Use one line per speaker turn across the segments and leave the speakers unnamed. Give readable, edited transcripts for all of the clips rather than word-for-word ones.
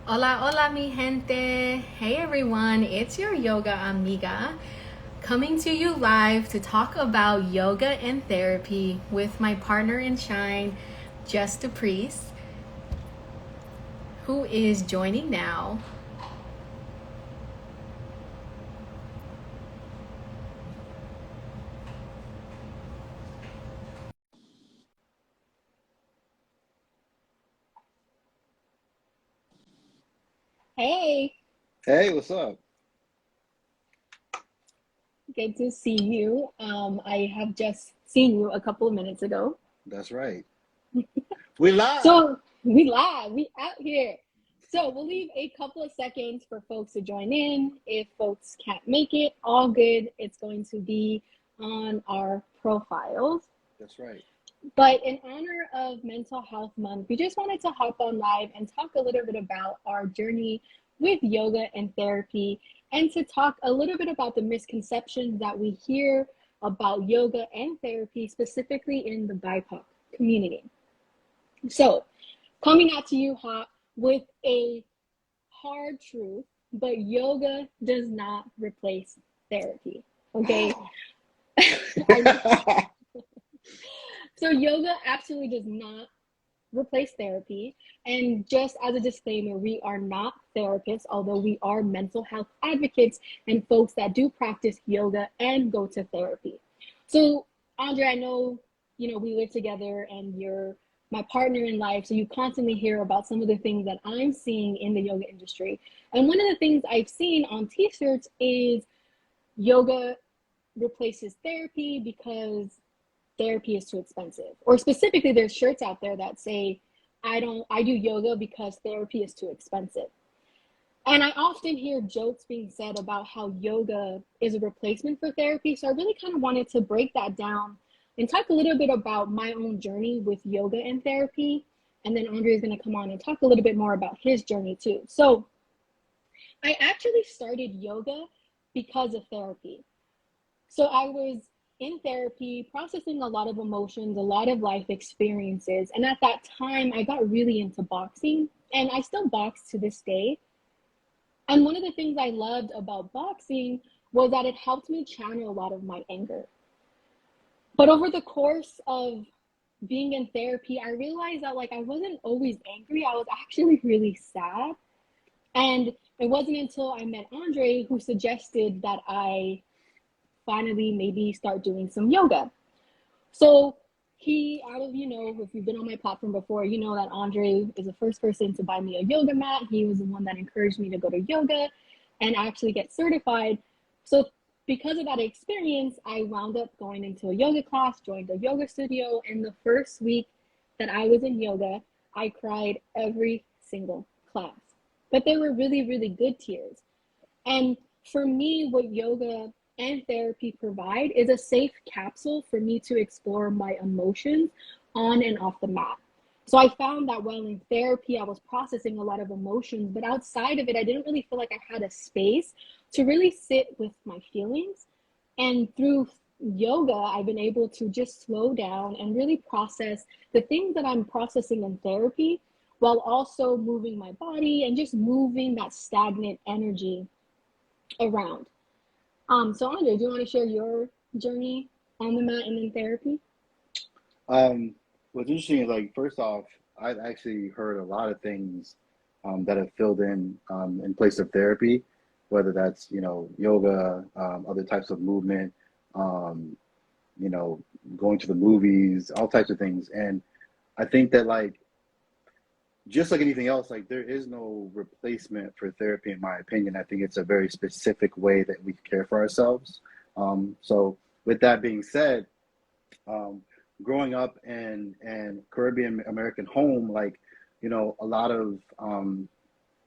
Hola, hola, mi gente. Hey, everyone. It's your yoga amiga coming to you live to talk about yoga and therapy with my partner in shine, Just DePriest, who is joining now. Hey,
Hey, what's up?
good to see you. I have just seen you a couple of minutes ago.
That's right. We live.
So we live, we out here. So we'll leave a couple of seconds for folks to join in. If folks can't make it, all good. It's going to be on our profiles.
That's right.
But in honor of Mental Health Month, we just wanted to hop on live and talk a little bit about our journey with yoga and therapy, and to talk a little bit about the misconceptions that we hear about yoga and therapy, specifically in the BIPOC community. So, coming at you hot with a hard truth, but yoga does not replace therapy. Okay. I know. So, yoga absolutely does not replace therapy. And just as a disclaimer, we are not therapists, although we are mental health advocates and folks that do practice yoga and go to therapy. So, Andre, I know, we live together and you're my partner in life. So you constantly hear about some of the things that I'm seeing in the yoga industry. And one of the things I've seen on t-shirts is yoga replaces therapy because therapy is too expensive. Or specifically, there's shirts out there that say, I do yoga because therapy is too expensive. And I often hear jokes being said about how yoga is a replacement for therapy. So I really kind of wanted to break that down and talk a little bit about my own journey with yoga and therapy. And then Andre is going to come on and talk a little bit more about his journey too. So I actually started yoga because of therapy. So I was in therapy, processing a lot of emotions, a lot of life experiences. And at that time, I got really into boxing, and I still box to this day. And one of the things I loved about boxing was that it helped me channel a lot of my anger. But over the course of being in therapy, I realized that I wasn't always angry. I was actually really sad. And it wasn't until I met Andre who suggested that I finally maybe start doing some yoga. So he, out of, if you've been on my platform before, you know that Andre is the first person to buy me a yoga mat. He was the one that encouraged me to go to yoga and actually get certified. So because of that experience, I wound up going into a yoga class, joined a yoga studio. And the first week that I was in yoga, I cried every single class. But they were really, really good tears. And for me, what yoga and therapy provide is a safe capsule for me to explore my emotions on and off the mat. So I found that while in therapy, I was processing a lot of emotions, but outside of it, I didn't really feel like I had a space to really sit with my feelings. And through yoga, I've been able to just slow down and really process the things that I'm processing in therapy while also moving my body and just moving that stagnant energy around. So Andre, do you want to share your journey on the mat and in therapy?
Um, what's interesting is first off, I've actually heard a lot of things that have filled in place of therapy, whether that's yoga, other types of movement, um, you know going to the movies, all types of things. And I think that just like anything else, there is no replacement for therapy, in my opinion. I think it's a very specific way that we care for ourselves. So with that being said, um, growing up in Caribbean American home, a lot of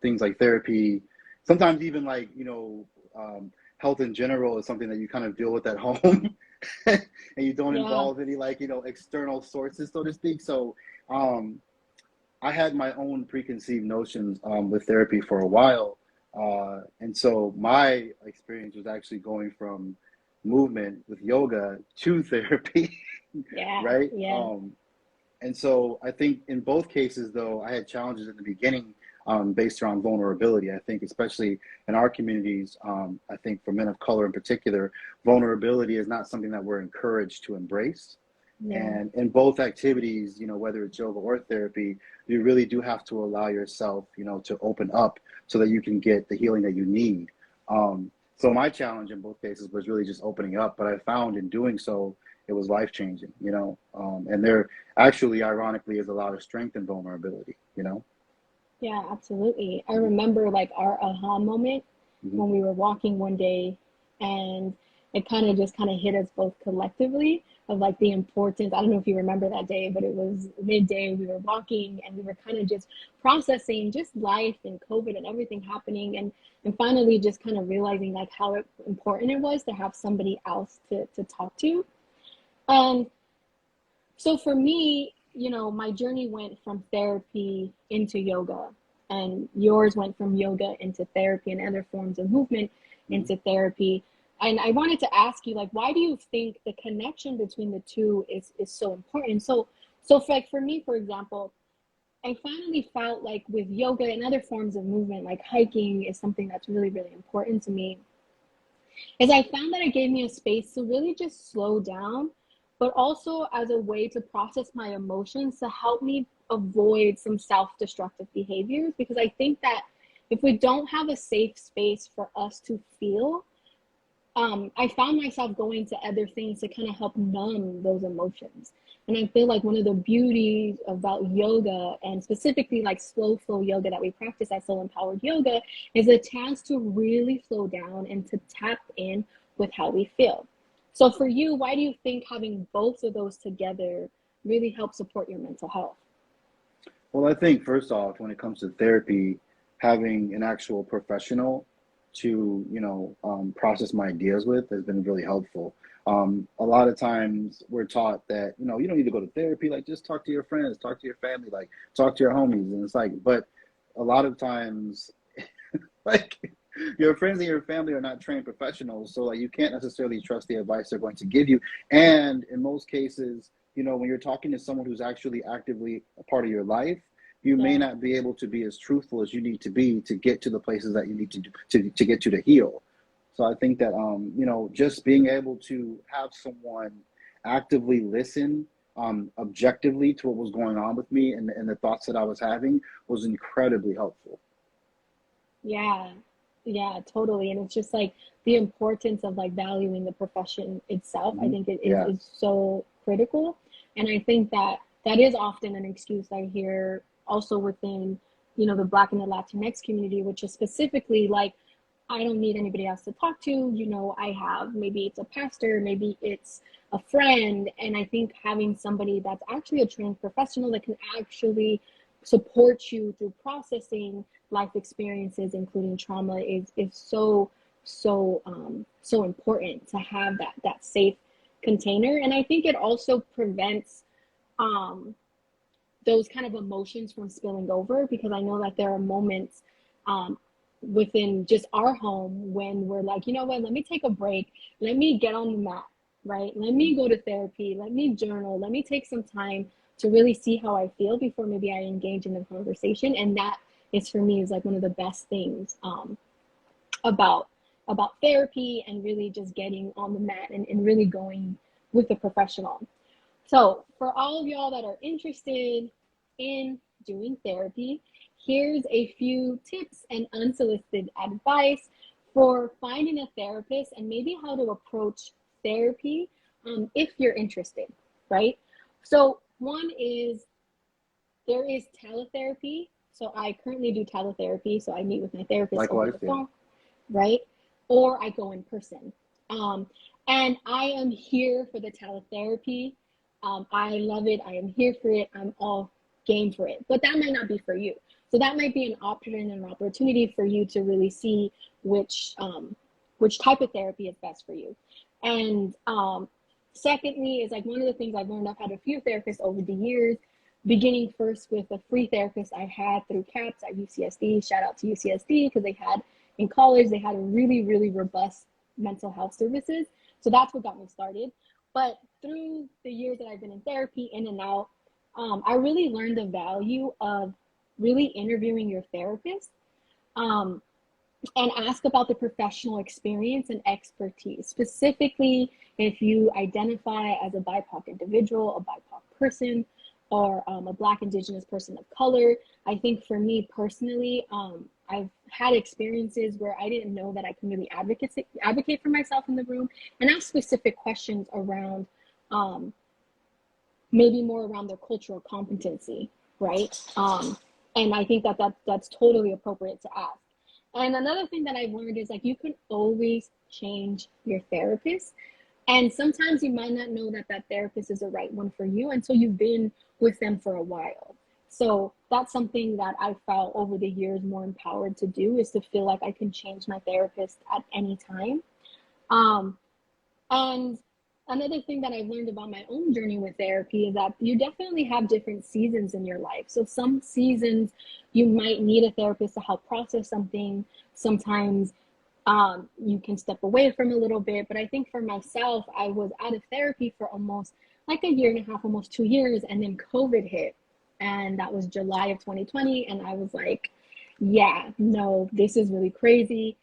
things like therapy, sometimes even health in general is something that you kind of deal with at home, and you don't
Yeah.
involve any external sources, so to speak. So um, I had my own preconceived notions with therapy for a while. And so my experience was actually going from movement with yoga to therapy,
Yeah.
right?
Yeah.
And so I think in both cases, though, I had challenges in the beginning. based around vulnerability. I think, especially in our communities, I think for men of color in particular, vulnerability is not something that we're encouraged to embrace.
Yeah.
And in both activities, whether it's yoga or therapy, you really do have to allow yourself, to open up so that you can get the healing that you need. So my challenge in both cases was really just opening up, but I found in doing so, it was life changing. And there actually, ironically, is a lot of strength in vulnerability.
Yeah, absolutely. I remember like our aha moment
Hmm.
when we were walking one day, and it kind of hit us both collectively of like the importance. I don't know if you remember that day, but it was midday. We were walking and we were kind of just processing just life and COVID and everything happening, and finally just kind of realizing like how important it was to have somebody else to talk to. And so for me, my journey went from therapy into yoga, and yours went from yoga into therapy and other forms of movement
Hmm.
into therapy. And I wanted to ask you, like, why do you think the connection between the two is so important? So for me, for example, I finally felt like with yoga and other forms of movement, like hiking is something that's really, really important to me, is I found that it gave me a space to really just slow down, but also as a way to process my emotions to help me avoid some self destructive behaviors. Because I think that if we don't have a safe space for us to feel, I found myself going to other things to kind of help numb those emotions. And I feel like one of the beauties about yoga, and specifically like slow flow yoga that we practice at Soul Empowered Yoga, is a chance to really slow down and to tap in with how we feel. So for you, why do you think having both of those together really helps support your mental health?
Well, I think first off, when it comes to therapy, having an actual professional to, process my ideas with has been really helpful. A lot of times we're taught that, you don't need to go to therapy, like just talk to your friends, talk to your family, like talk to your homies. And it's like, but a lot of times, like your friends and your family are not trained professionals. So like you can't necessarily trust the advice they're going to give you. And in most cases, when you're talking to someone who's actually actively a part of your life, you may
Yeah.
not be able to be as truthful as you need to be to get to the places that you need to get to heal. So I think that just being able to have someone actively listen objectively to what was going on with me and the thoughts that I was having was incredibly helpful.
Yeah, yeah, totally. And it's just like the importance of like valuing the profession itself. I
Hmm.
think it is
Yeah.
is so critical. And I think that that is often an excuse I hear also within, the Black and the Latinx community, which is specifically like, I don't need anybody else to talk to. I have, maybe it's a pastor, maybe it's a friend. And I think having somebody that's actually a trained professional that can actually support you through processing life experiences, including trauma, is so important to have that safe container. And I think it also prevents um, those kind of emotions from spilling over, because I know that there are moments um, within just our home when we're like, you know what, let me take a break, let me get on the mat, right? Let me go to therapy, let me journal, let me take some time to really see how I feel before maybe I engage in a conversation. And that is for me is like one of the best things about therapy, and really just getting on the mat and really going with a professional. So, for all of y'all that are interested in doing therapy, here's a few tips and unsolicited advice for finding a therapist and maybe how to approach therapy if you're interested, right? So, one is there is teletherapy. So, I currently do teletherapy. So, I meet with my therapist over
Likewise.
the
Yeah.
phone, right? Or I go in person. Um, and I am here for the teletherapy. I love it. I am here for it. I'm all game for it. But that might not be for you. So that might be an option and an opportunity for you to really see which type of therapy is best for you. And secondly, is like one of the things I've learned. I've had a few therapists over the years, beginning first with a free therapist I had through CAPS at UCSD. Shout out to UCSD, because they had in college, they had a really, really robust mental health services. So that's what got me started. But through the years that I've been in therapy, in and out, I really learned the value of really interviewing your therapist. Um, and ask about the professional experience and expertise. Specifically, if you identify as a BIPOC individual, a BIPOC person, or a Black Indigenous person of color. I think for me personally, I've had experiences where I didn't know that I can really advocate for myself in the room and ask specific questions around um, maybe more around their cultural competency, right? And I think that's totally appropriate to ask. And another thing that I've learned is like you can always change your therapist. And sometimes you might not know that that therapist is the right one for you until you've been with them for a while. So that's something that I felt over the years more empowered to do, is to feel like I can change my therapist at any time. Um, and another thing that I've learned about my own journey with therapy is that you definitely have different seasons in your life. So some seasons you might need a therapist to help process something. Sometimes you can step away from a little bit. But I think for myself, I was out of therapy for almost like a year and a half, almost 2 years. And then COVID hit. And that was July of 2020. And I was like, yeah, no, this is really crazy.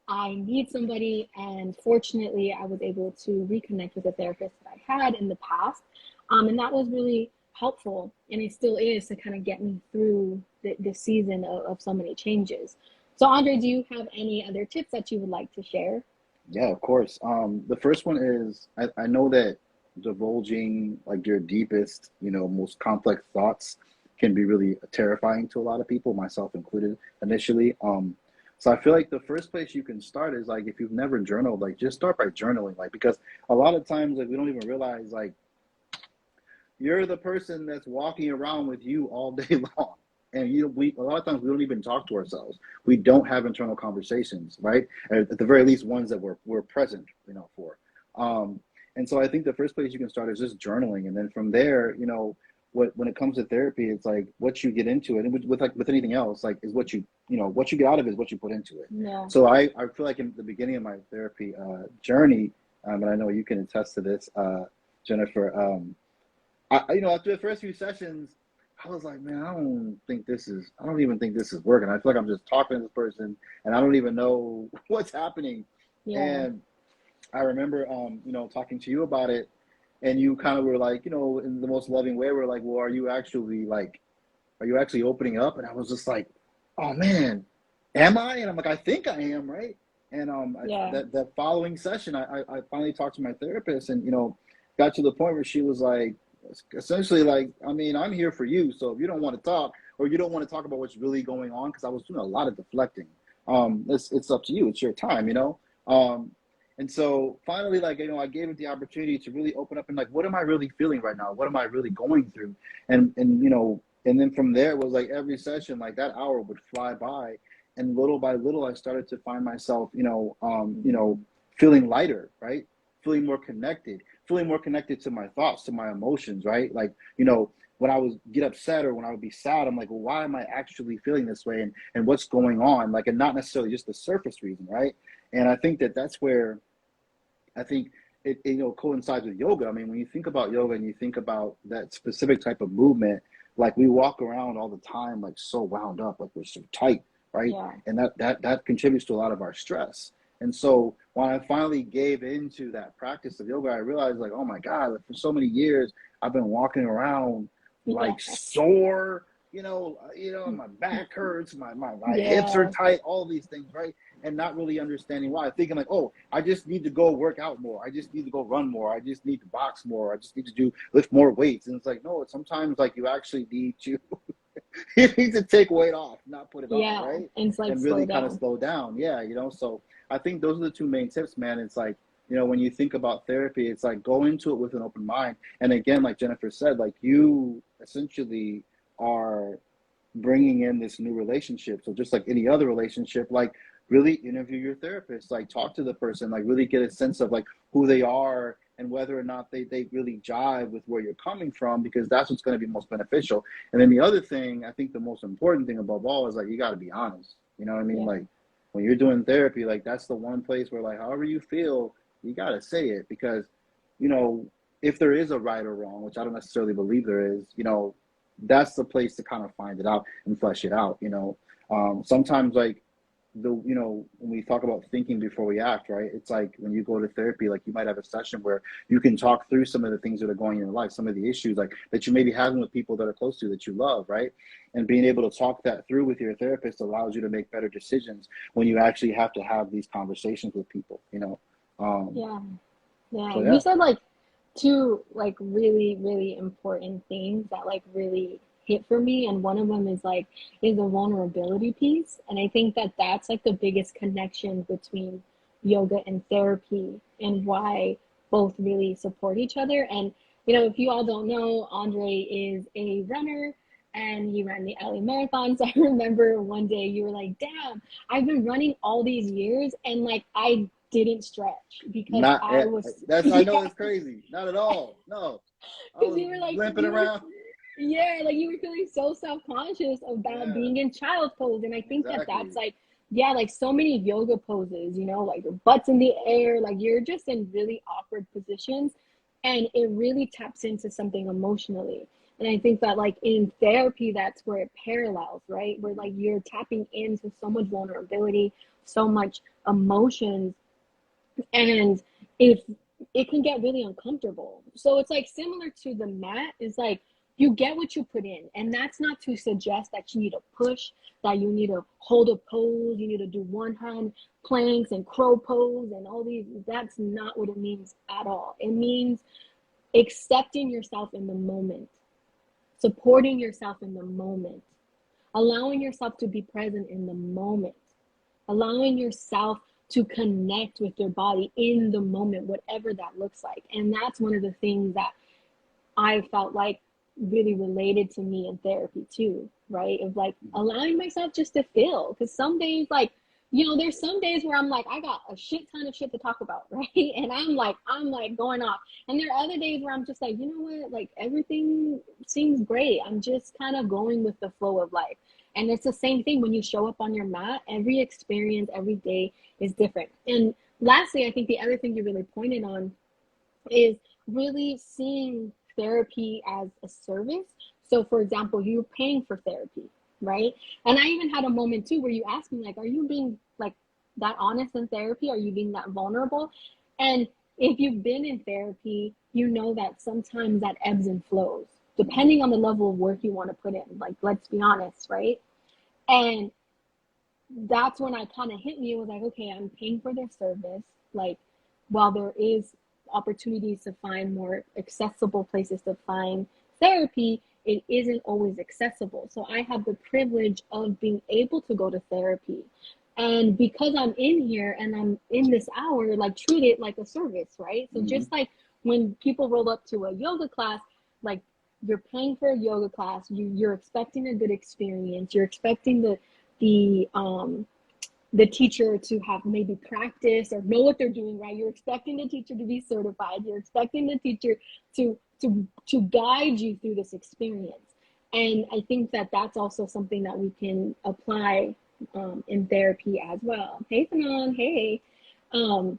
I need somebody. And fortunately, I was able to reconnect with a therapist that I had in the past. And that was really helpful. And it still is, to kind of get me through the season of so many changes. So, Andre, do you have any other tips that you would like to share?
Yeah, of course. The first one is I know that divulging like your deepest, most complex thoughts can be really terrifying to a lot of people, myself included, initially. So I feel like the first place you can start is like, if you've never journaled, like just start by journaling, like, because a lot of times like we don't even realize like you're the person that's walking around with you all day long. And we a lot of times we don't even talk to ourselves. We don't have internal conversations, right? At the very least, ones that we're present, for. And so I think the first place you can start is just journaling, and then from there, when it comes to therapy, it's like what you get into it, and with anything else, like is what you get out of it is what you put into it.
Yeah.
So I feel like in the beginning of my therapy journey, and I know you can attest to this, Jennifer. After the first few sessions, I was like, man, I don't even think this is working. I feel like I'm just talking to this person and I don't even know what's happening.
Yeah.
And I remember, talking to you about it, and you kind of were like, in the most loving way, we're like, well, are you actually opening up? And I was just like, oh man, am I? And I'm like, I think I am, right? And
Yeah.
that following session, I finally talked to my therapist, and got to the point where she was like, essentially like, I mean, I'm here for you. So if you don't want to talk, or you don't want to talk about what's really going on, because I was doing a lot of deflecting. It's up to you. It's your time. And so finally, like, I gave it the opportunity to really open up and like, what am I really feeling right now? What am I really going through? And then from there, it was like every session, like that hour would fly by, and little by little, I started to find myself, feeling lighter, right? Feeling more connected to my thoughts, to my emotions, right? Like, when I would get upset or when I would be sad, I'm like, well, why am I actually feeling this way? And what's going on? Like, and not necessarily just the surface reason, right? And I think that's where I think it coincides with yoga. I mean, when you think about yoga and you think about that specific type of movement, like we walk around all the time, like so wound up, like we're so tight, right?
Yeah.
And that contributes to a lot of our stress. And so when I finally gave into that practice of yoga, I realized like, oh my God, like for so many years, I've been walking around
Yeah.
like sore, my back hurts, my hips are
Yeah.
tight, all these things, right? And not really understanding why. Thinking like, oh, I just need to go work out more. I just need to go run more. I just need to box more. I just need to lift more weights. And it's like, no, sometimes like you actually need to you need to take weight off, not put it on,
Yeah.
right?
And it's like
And
slow
really kind of
down.
slow down. Yeah, so I think those are the two main tips, man. It's like, when you think about therapy, it's like go into it with an open mind. And again, like Jennifer said, like you essentially are bringing in this new relationship. So just like any other relationship, like really interview your therapist, like talk to the person, like really get a sense of like who they are and whether or not they really jive with where you're coming from, because that's what's going to be most beneficial. And then the other thing, I think the most important thing above all is like, you got to be honest. You know what I mean?
Yeah.
Like when you're doing therapy, like that's the one place where like, however you feel, you got to say it, because, if there is a right or wrong, which I don't necessarily believe there is, that's the place to kind of find it out and flesh it out, you know. Sometimes like when we talk about thinking before we act, right? It's like when you go to therapy, like you might have a session where you can talk through some of the things that are going in your life, some of the issues like that you may be having with people that are close to you that you love, right? And being able to talk that through with your therapist allows you to make better decisions when you actually have to have these conversations with people, you know.
Yeah. Yeah.
So
You
yeah,
said like two like really, really important things that like really hit for me. And one of them is the vulnerability piece. And I think that that's like the biggest connection between yoga and therapy and why both really support each other. And, if you all don't know, Andre is a runner and he ran the LA Marathon. So I remember one day you were like, damn, I've been running all these years and like I didn't stretch because
not
I was,
that's I know
yeah,
it's crazy. Not at all. No. I
because
was
you were like,
limping around.
yeah, like you were feeling so self-conscious about
Yeah,
being in child's pose. And I think that that's
exactly.
like, yeah, like so many yoga poses, like your butt's in the air, like you're just in really awkward positions. And it really taps into something emotionally. And I think that like in therapy, that's where it parallels, right? Where like you're tapping into so much vulnerability, so much emotions, and if it can get really uncomfortable. So it's like similar to the mat is like you get what you put in, and that's not to suggest that you need to push, that you need to hold a pose, you need to do one hand planks and crow pose and all these. That's not what it means at all. It means accepting yourself in the moment, supporting yourself in the moment, allowing yourself to be present in the moment, allowing yourself to connect with your body in the moment, whatever that looks like. And that's one of the things that I felt like really related to me in therapy too, right? Of like allowing myself just to feel. Because some days, like, there's some days where I'm like, I got a shit ton of shit to talk about, right? And I'm like going off. And there are other days where I'm just like, you know what? Like everything seems great. I'm just kind of going with the flow of life. And it's the same thing when you show up on your mat. Every experience, every day is different. And lastly, I think the other thing you really pointed on is really seeing therapy as a service. So, for example, you're paying for therapy, right? And I even had a moment too where you asked me, like, are you being like that honest in therapy? Are you being that vulnerable? And if you've been in therapy, you know that sometimes that ebbs and flows depending on the level of work you want to put in. Like, let's be honest, right? And that's when I kind of hit me. It was like, okay, I'm paying for their service. Like, while there is opportunities to find more accessible places to find therapy, it isn't always accessible. So I have the privilege of being able to go to therapy. And because I'm in here and I'm in this hour, like treat it like a service, right? So
Mm-hmm.
just like when people roll up to a yoga class, like you're paying for a yoga class, you're expecting a good experience, you're expecting the the teacher to have maybe practice or know what they're doing, right? You're expecting the teacher to be certified. You're expecting the teacher to guide you through this experience. And I think that that's also something that we can apply in therapy as well. Hey, Fanon. Hey. Um,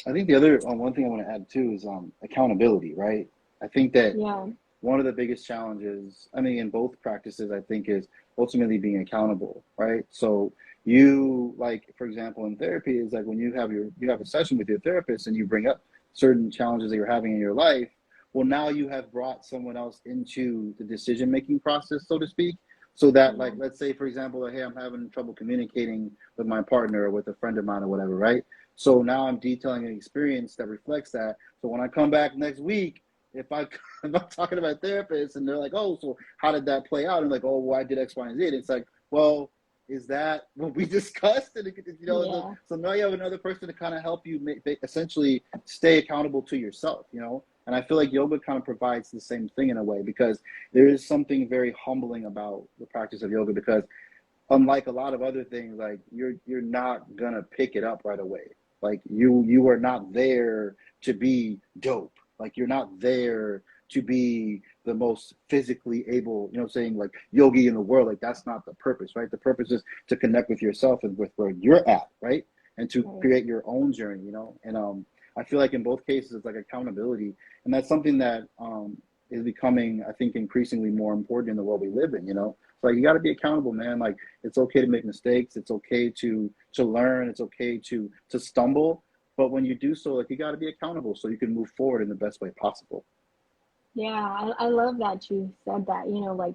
I think the other one thing I want to add too is accountability, right? I think that
yeah.
one of the biggest challenges, I mean, in both practices, I think is ultimately being accountable, right? So you like, for example, in therapy, is like when you have a session with your therapist and you bring up certain challenges that you're having in your life. Well, now you have brought someone else into the decision making process, so to speak. So that, like,
Yeah.
let's say, for example, like, hey, I'm having trouble communicating with my partner or with a friend of mine or whatever, right? So now I'm detailing an experience that reflects that. So when I come back next week, if I if I'm talking to my therapist and they're like, oh, so how did that play out? And like, oh, well, I did X, Y, and Z. It's like, well, is that what we discussed? And
Yeah.
so now you have another person to kind of help you essentially stay accountable to yourself, you know. And I feel like yoga kind of provides the same thing in a way because there is something very humbling about the practice of yoga because unlike a lot of other things, like you're not gonna pick it up right away. Like you are not there to be dope. Like you're not there to be the most physically able, you know what I'm saying, like yogi in the world. Like that's not the purpose, right? The purpose is to connect with yourself and with where you're at, right? And to
Right.
create your own journey, you know. And I feel like in both cases it's like accountability. And that's something that is becoming, I think, increasingly more important in the world we live in, you know? It's like you got to be accountable, man. Like it's okay to make mistakes, it's okay to learn, it's okay to stumble, but when you do so, like you got to be accountable so you can move forward in the best way possible.
Yeah, I love that you said that. You know, like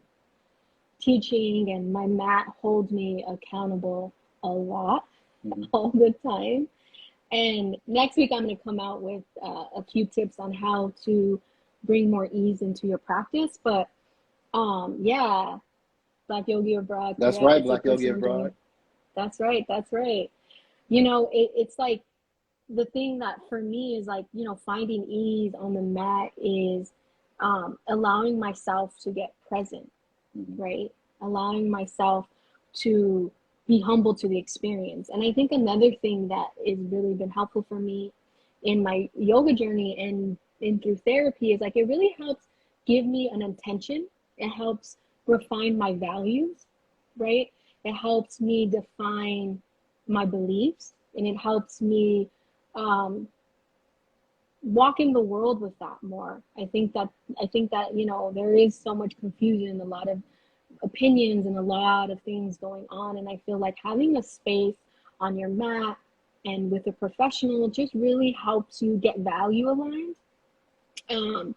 teaching and my mat holds me accountable a lot,
Hmm.
all the time. And next week, I'm going to come out with a few tips on how to bring more ease into your practice. But yeah, Black Yogi abroad,
That's
correct?
right,
It's a
Black Yogi
personal journey.
abroad.
That's right. That's right. You know, it's like the thing that for me is like, you know, finding ease on the mat is allowing myself to get present,
Hmm.
right? Allowing myself to be humble to the experience. And I think another thing that has really been helpful for me in my yoga journey and through therapy is like it really helps give me an intention. It helps refine my values, right? It helps me define my beliefs, and it helps me um, walk in the world with that more. I think that you know there is so much confusion, a lot of opinions, and a lot of things going on, and I feel like having a space on your mat and with a professional just really helps you get value aligned. Um,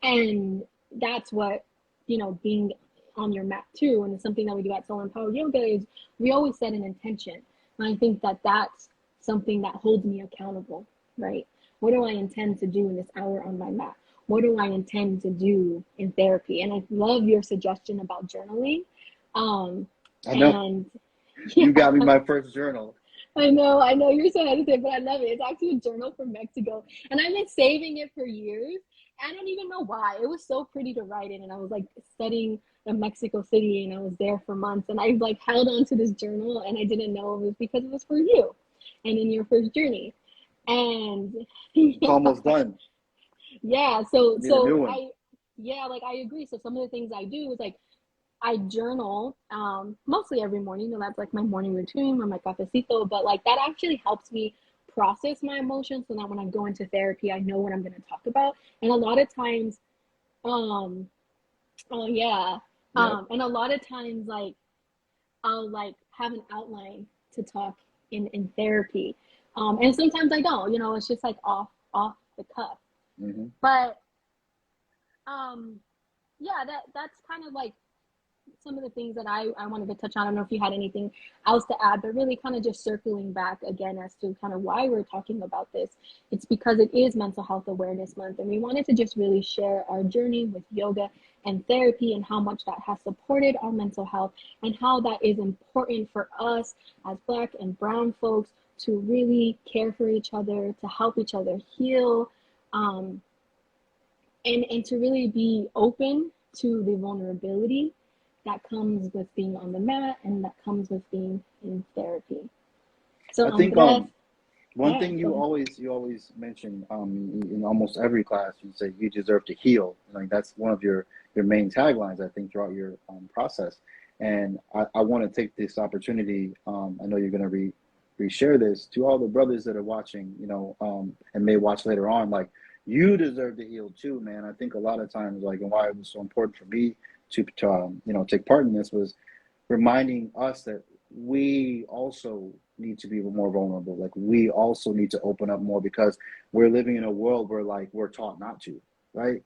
and that's what, you know, being on your mat too, and it's something that we do at Soul Empowered Yoga is we always set an intention. And I think that that's something that holds me accountable, right? What do I intend to do in this hour on my mat? What do I intend to do in therapy? And I love your suggestion about journaling. Um,
I know.
and
You
yeah,
got me my first journal.
I know you're so hesitant, but I love it. It's actually a journal from Mexico, and I've been saving it for years. I don't even know why. It was so pretty to write in, and I was like studying in Mexico City, and I was there for months, and I like held on to this journal, and I didn't know it was because it was for you, and in your first journey, and
It's
yeah,
almost done.
yeah.
I need a new one.
Yeah, like I agree. So some of the things I do is like I journal mostly every morning. You know, that's like my morning routine or my cafecito. But like that actually helps me process my emotions so that when I go into therapy, I know what I'm going to talk about. And a lot of times, um, oh yeah,
Yep.
and a lot of times, like I'll like have an outline to talk in therapy, and sometimes I don't. You know, it's just like off the cuff.
Hmm.
But um, yeah, that's kind of like some of the things that I wanted to touch on. I don't know if you had anything else to add, but really kind of just circling back again as to kind of why we're talking about this. It's because it is Mental Health Awareness Month, and we wanted to just really share our journey with yoga and therapy and how much that has supported our mental health and how that is important for us as Black and Brown folks to really care for each other, to help each other heal, um, and to really be open to the vulnerability that comes with being on the mat and that comes with being in therapy. So
I think
Andres,
one
yeah,
thing
go ahead.
you always mention in almost every class, you say you deserve to heal. Like that's one of your main taglines, I think, throughout your process. And I want to take this opportunity. I know you're going to reshare this to all the brothers that are watching, you know, and may watch later on. Like you deserve to heal too, man. I think a lot of times, like, and why it was so important for me to you know, take part in this was reminding us that we also need to be more vulnerable. Like we also need to open up more because we're living in a world where like we're taught not to, right?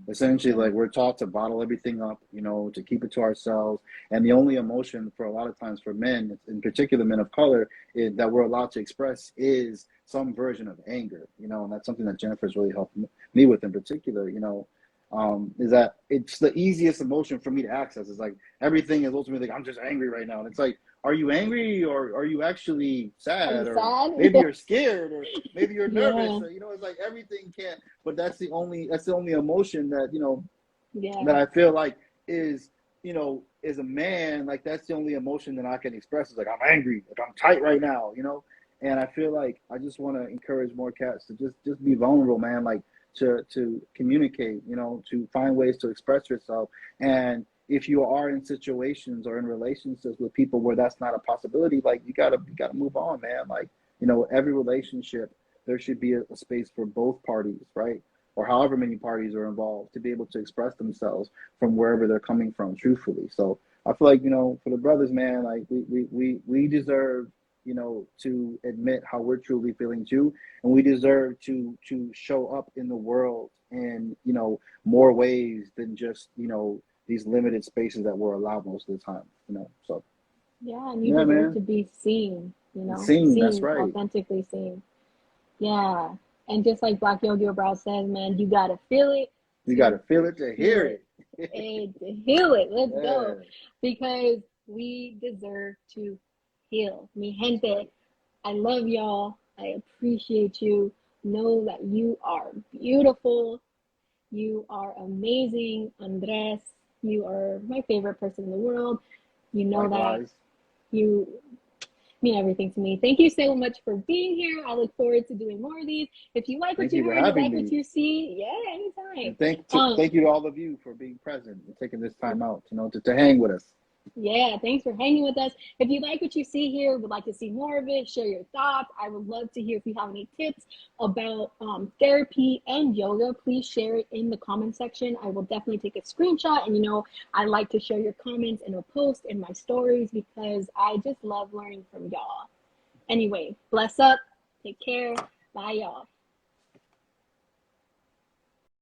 Essentially,
Yeah,
like we're taught to bottle everything up, you know, to keep it to ourselves. And the only emotion for a lot of times for men, in particular men of color, that we're allowed to express is some version of anger, you know, and that's something that Jennifer's really helped me with in particular, you know, is that it's the easiest emotion for me to access. It's like everything is ultimately like, I'm just angry right now. And it's like, are you angry or are you actually
are you
sad? Or
sad?
maybe you're scared or maybe you're nervous.
Yeah,
Or, you know, it's like everything can't, but that's the only emotion that, you know, that
yeah,
I feel like is, you know, as a man, like that's the only emotion that I can express is like I'm angry, like I'm tight right now, you know. And I feel like I just want to encourage more cats to just be vulnerable, man. Like to communicate, you know, to find ways to express yourself. And if you are in situations or in relationships with people where that's not a possibility, like you gotta move on, man. Like, you know, every relationship there should be a space for both parties, right? or however many parties are involved, to be able to express themselves from wherever they're coming from truthfully. So I feel like, for the brothers, man, like we deserve, to admit how we're truly feeling too, and we deserve to show up in the world in, more ways than just, these limited spaces that we're allowed most of the time. So
Yeah, and you
yeah,
deserve
man.
to be seen,
Sing, that's
seen,
right.
authentically seen. Yeah. And just like Black Yo-Yo Brow says, man, you gotta feel it
You
to
gotta feel it to
heal
hear
it.
it.
And to heal it. Let's go.
Yeah,
Because we deserve to heal. Mi
that's
gente,
right.
I love y'all. I appreciate you. Know that you are beautiful. You are amazing, Andres. You are my favorite person in the world. You know that.
Likewise.
You mean everything to me. Thank you so much for being here. I look forward to doing more of these. If you like what
Thank
you
you for
heard, you
having
like what
me.
you see, yeah, anytime.
And thank you to all of you for being present and taking this time out, to hang with us.
Yeah, thanks for hanging with us. If you like what you see here, would like to see more of it, share your thoughts. I would love to hear if you have any tips about therapy and yoga. Please share it in the comment section. I will definitely take a screenshot. And I like to share your comments in a post in my stories because I just love learning from y'all. Anyway, bless up. Take care. Bye, y'all.